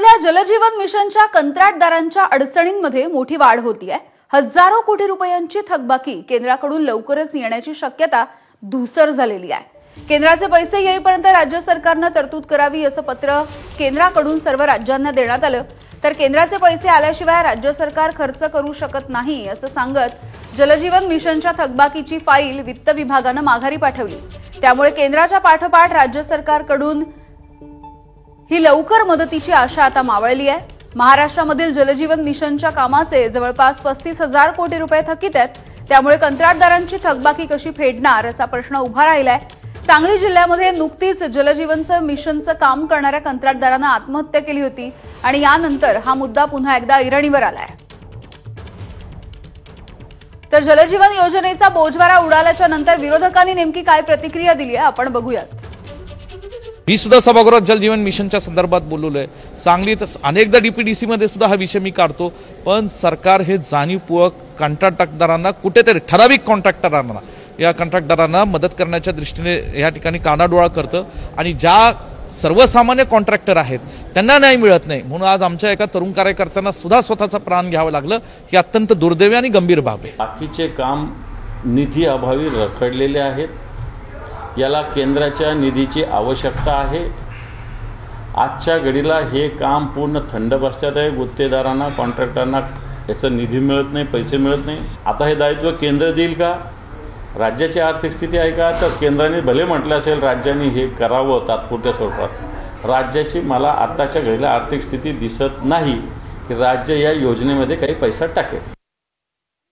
राज्यातल्या जलजीवन मिशनच्या कंत्राटदारांच्या अडचणींमध्ये मोठी वाढ होतीये। हजारो कोटी रुपयांची थकबाकी केंद्राकडून लवकरच येण्याची शक्यता धूसर झालेली आहे। केंद्राचे पैसे येईपर्यंत राज्य सरकारने तरतूद करावी असं पत्र केंद्राकडून सर्व राज्यांना देण्यात आलं, तर केंद्राचे पैसे आल्याशिवाय राज्य सरकार खर्च करू शकत नाही असं सांगत जलजीवन मिशनच्या थकबाकीची फाईल वित्त विभागाने माघारी पाठवली। त्यामुळे केंद्राच्या पाठोपाठ राज्य सरकारकडून ही लवकर मदतीची आशा आता मावळली आहे। महाराष्ट्रामधील जलजीवन मिशनच्या कामाचे जवळपास 35,000 कोटी रुपये थकीत आहेत। त्यामुळे कंत्राटदारांची थकबाकी कशी फेडणार असा प्रश्न उभा राहिलाय। सांगली जिल्ह्यामध्ये नुकतीच जलजीवनचं मिशनचं काम करणाऱ्या कंत्राटदारांना आत्महत्या केली होती आणि यानंतर हा मुद्दा पुन्हा एकदा ऐरणीवर आलाय। तर जलजीवन योजनेचा बोजवारा उडाल्याच्या नंतर विरोधकांनी नेमकी काय प्रतिक्रिया दिली आहे आपण बघूयात। मी सुद्धा सभागृहात जलजीवन मिशनच्या संदर्भात बोललोय। सांगलीत अनेकदा डीपीडीसी मध्ये सुद्धा हा विषय मी काढतो, पण सरकार हे जाणीवपूर्वक कॉन्ट्रॅक्टदारांना कुठेतरी ठराविक कॉन्ट्रॅक्टदारांना या कॉन्ट्रॅक्टदारांना मदत करण्याच्या दृष्टीने या ठिकाणी कानाडोळा करतं आणि ज्या सर्वसामान्य कॉन्ट्रॅक्टर आहेत त्यांना न्याय मिळत नाही। म्हणून आज आमच्या एका तरुण कार्यकर्त्यांना सुद्धा स्वतःचा प्राण घ्यावं लागलं। ही अत्यंत दुर्दैवी आणि गंभीर बाब आहे। बाकीचे काम निधी अभावी रखडलेले आहेत। याला केंद्राच्या निधीची आवश्यकता आहे। आजच्या घडीला हे काम पूर्ण थंड बसत्यात आहे। गुत्तेदारांना कॉन्ट्रॅक्टरांना याचा निधी मिळत नाही, पैसे मिळत नाही। आता हे दायित्व केंद्र देईल का? राज्याची आर्थिक स्थिती आहे का? तर केंद्राने भले म्हटलं असेल राज्यांनी हे करावं तात्पुरत्या स्वरूपात। राज्याची मला आताच्या घडीला आर्थिक स्थिती दिसत नाही की राज्य या योजनेमध्ये काही पैसा टाकेल।